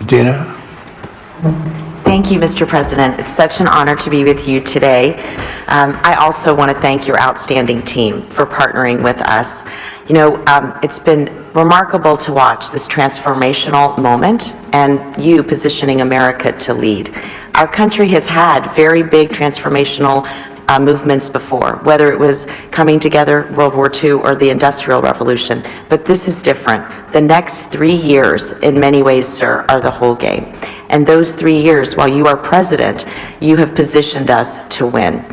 Dina? Thank you, Mr. President. It's such an honor to be with you today. I also want to thank your outstanding team for partnering with us. You know, it's been remarkable to watch this transformational moment and you positioning America to lead. Our country has had very big transformational movements before, whether it was coming together, World War II, or the Industrial Revolution. But this is different. The next 3 years, in many ways, sir, are the whole game. And those 3 years, while you are president, you have positioned us to win.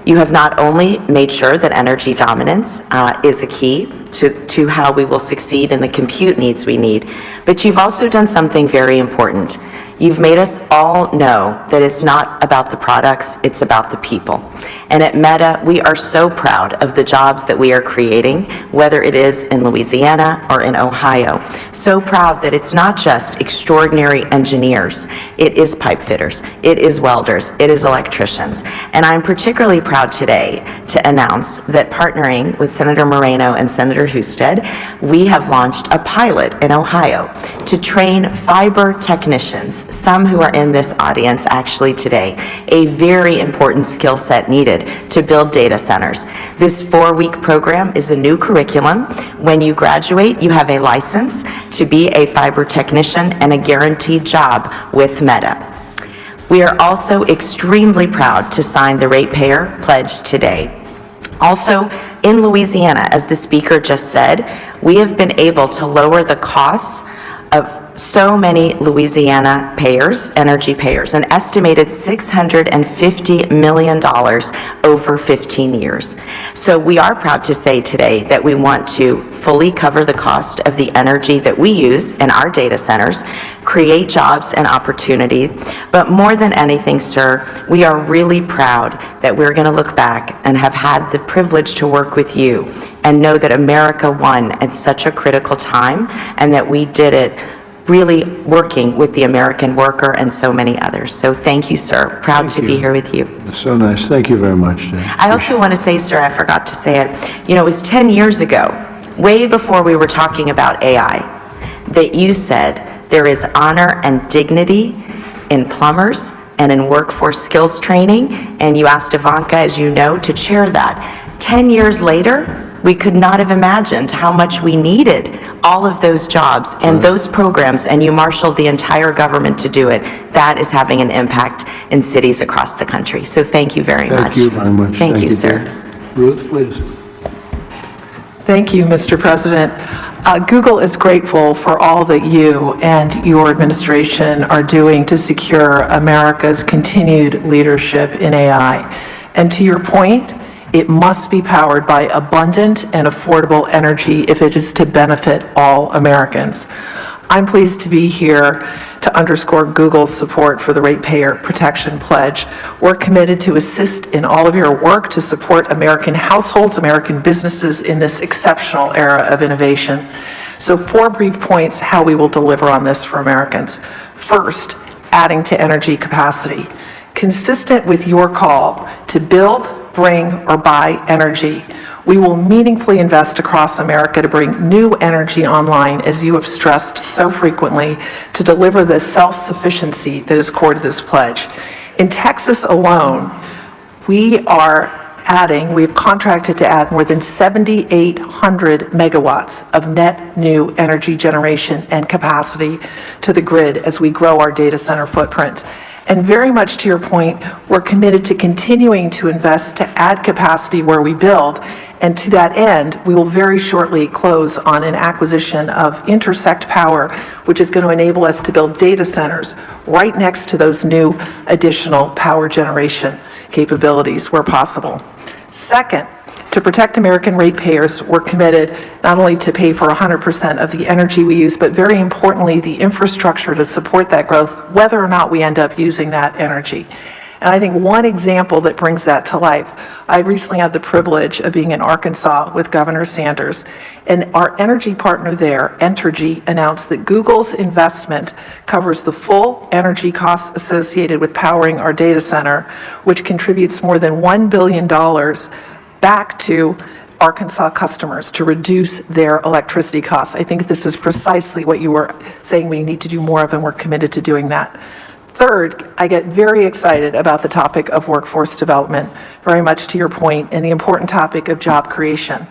You have not only made sure that energy dominance is a key to how we will succeed in the compute needs we need, but you've also done something very important. You've made us all know that it's not about the products, it's about the people. And at Meta, we are so proud of the jobs that we are creating, whether it is in Louisiana or in Ohio. So proud that it's not just extraordinary engineers, it is pipe fitters, it is welders, it is electricians. And I'm particularly proud today to announce that partnering with Senator Moreno and Senator Husted, we have launched a pilot in Ohio to train fiber technicians, some who are in this audience actually today, a very important skill set needed to build data centers. This 4-week program is a new curriculum. When you graduate, you have a license to be a fiber technician and a guaranteed job with Meta. We are also extremely proud to sign the Ratepayer Pledge today. Also, in Louisiana, as the speaker just said, we have been able to lower the costs of so many Louisiana payers, energy payers, an estimated $650 million over 15 years. So we are proud to say today that we want to fully cover the cost of the energy that we use in our data centers, create jobs and opportunity, but more than anything, sir, we are really proud that we're going to look back and have had the privilege to work with you and know that America won at such a critical time and that we did it really working with the American worker and so many others. So thank you, sir. Proud to be here with you. That's so nice. Thank you very much, Dana. I also want to say, sir, I forgot to say it, you know, it was 10 years ago, way before we were talking about AI, that you said there is honor and dignity in plumbers and in workforce skills training, and you asked Ivanka, as you know, to chair that. 10 years later, we could not have imagined how much we needed all of those jobs and those programs, and you marshaled the entire government to do it. That is having an impact in cities across the country. So thank you very much. Thank you very much. Thank you, sir. Dana. Ruth, please. Thank you, Mr. President. Google is grateful for all that you and your administration are doing to secure America's continued leadership in AI. And to your point, it must be powered by abundant and affordable energy if it is to benefit all Americans. I'm pleased to be here to underscore Google's support for the Ratepayer Protection Pledge. We're committed to assist in all of your work to support American households, American businesses in this exceptional era of innovation. So 4 brief points how we will deliver on this for Americans. First, adding to energy capacity. Consistent with your call to build, bring, or buy energy, we will meaningfully invest across America to bring new energy online, as you have stressed so frequently, to deliver the self-sufficiency that is core to this pledge. In Texas alone, we've contracted to add more than 7,800 megawatts of net new energy generation and capacity to the grid as we grow our data center footprint. And very much to your point, we're committed to continuing to invest to add capacity where we build. And to that end, we will very shortly close on an acquisition of Intersect Power, which is going to enable us to build data centers right next to those new additional power generation capabilities where possible. Second, to protect American ratepayers, we're committed not only to pay for 100% of the energy we use, but very importantly, the infrastructure to support that growth, whether or not we end up using that energy. And I think one example that brings that to life, I recently had the privilege of being in Arkansas with Governor Sanders, and our energy partner there, Entergy, announced that Google's investment covers the full energy costs associated with powering our data center, which contributes more than $1 billion back to Arkansas customers to reduce their electricity costs. I think this is precisely what you were saying we need to do more of, and we're committed to doing that. Third, I get very excited about the topic of workforce development, very much to your point, and the important topic of job creation.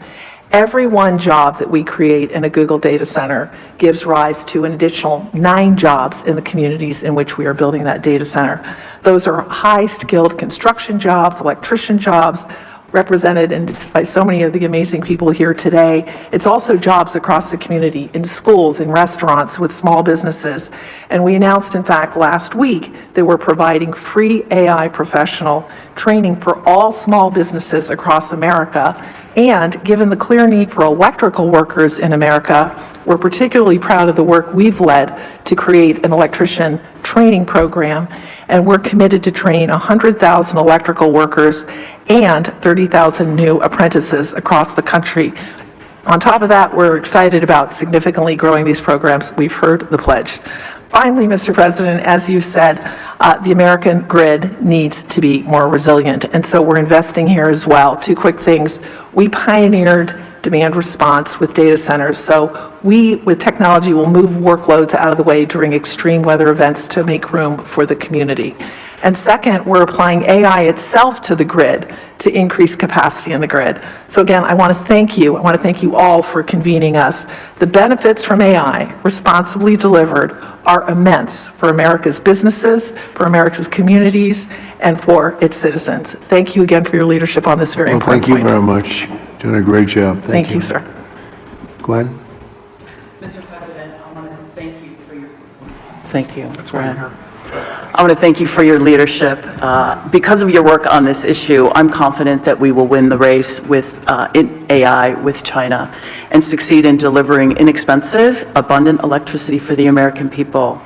Every one job that we create in a Google data center gives rise to an additional 9 jobs in the communities in which we are building that data center. Those are high-skilled construction jobs, electrician jobs, represented by so many of the amazing people here today. It's also jobs across the community, in schools, in restaurants, with small businesses. And we announced, in fact, last week that we're providing free AI professional training for all small businesses across America. And given the clear need for electrical workers in America, we're particularly proud of the work we've led to create an electrician training program, and we're committed to train 100,000 electrical workers and 30,000 new apprentices across the country. On top of that, we're excited about significantly growing these programs. We've heard the pledge. Finally, Mr. President, as you said, the American grid needs to be more resilient, and so we're investing here as well. 2 quick things. We pioneered demand response with data centers, so we, with technology, will move workloads out of the way during extreme weather events to make room for the community. And second, we're applying AI itself to the grid to increase capacity in the grid. So again, I want to thank you. I want to thank you all for convening us. The benefits from AI, responsibly delivered, are immense for America's businesses, for America's communities, and for its citizens. Thank you again for your leadership on this very Well, important thank you point. very much. Doing a great job. Thank you, sir. Gwen? Mr. President, I want to thank you for your... Thank you. I want to thank you for your leadership. Because of your work on this issue, I'm confident that we will win the race with in AI with China and succeed in delivering inexpensive, abundant electricity for the American people.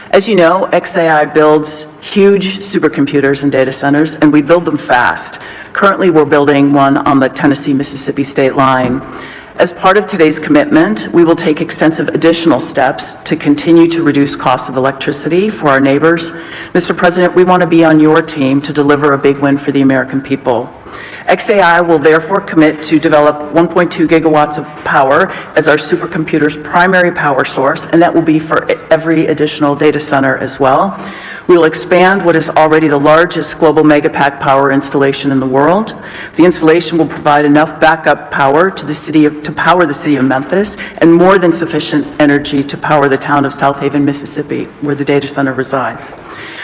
As you know, XAI builds huge supercomputers and data centers, and we build them fast. Currently, we're building one on the Tennessee-Mississippi state line. As part of today's commitment, we will take extensive additional steps to continue to reduce costs of electricity for our neighbors. Mr. President, we want to be on your team to deliver a big win for the American people. XAI will therefore commit to develop 1.2 gigawatts of power as our supercomputer's primary power source, and that will be for every additional data center as well. We will expand what is already the largest global megapack power installation in the world. The installation will provide enough backup power to power the city of Memphis, and more than sufficient energy to power the town of South Haven, Mississippi, where the data center resides.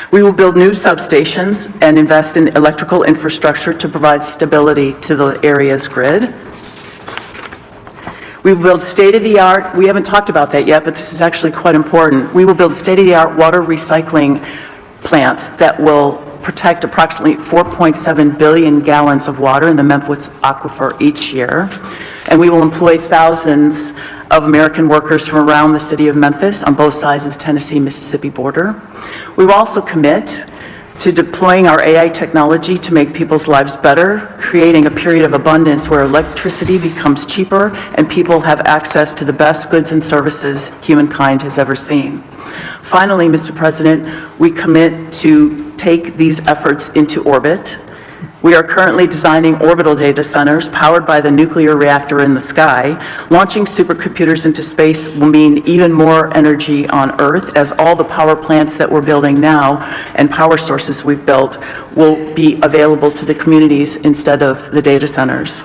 We will build new substations and invest in electrical infrastructure to provide stability to the area's grid. We will build state-of-the-art, we haven't talked about that yet, but this is actually quite important. We will build state-of-the-art water recycling plants that will protect approximately 4.7 billion gallons of water in the Memphis aquifer each year. And we will employ thousands of American workers from around the city of Memphis on both sides of the Tennessee-Mississippi border. We will also commit to deploying our AI technology to make people's lives better, creating a period of abundance where electricity becomes cheaper and people have access to the best goods and services humankind has ever seen. Finally, Mr. President, we commit to take these efforts into orbit. We are currently designing orbital data centers powered by the nuclear reactor in the sky. Launching supercomputers into space will mean even more energy on Earth, as all the power plants that we're building now and power sources we've built will be available to the communities instead of the data centers.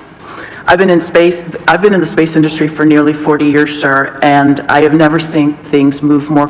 I've been in the space industry for nearly 40 years, sir, and I have never seen things move more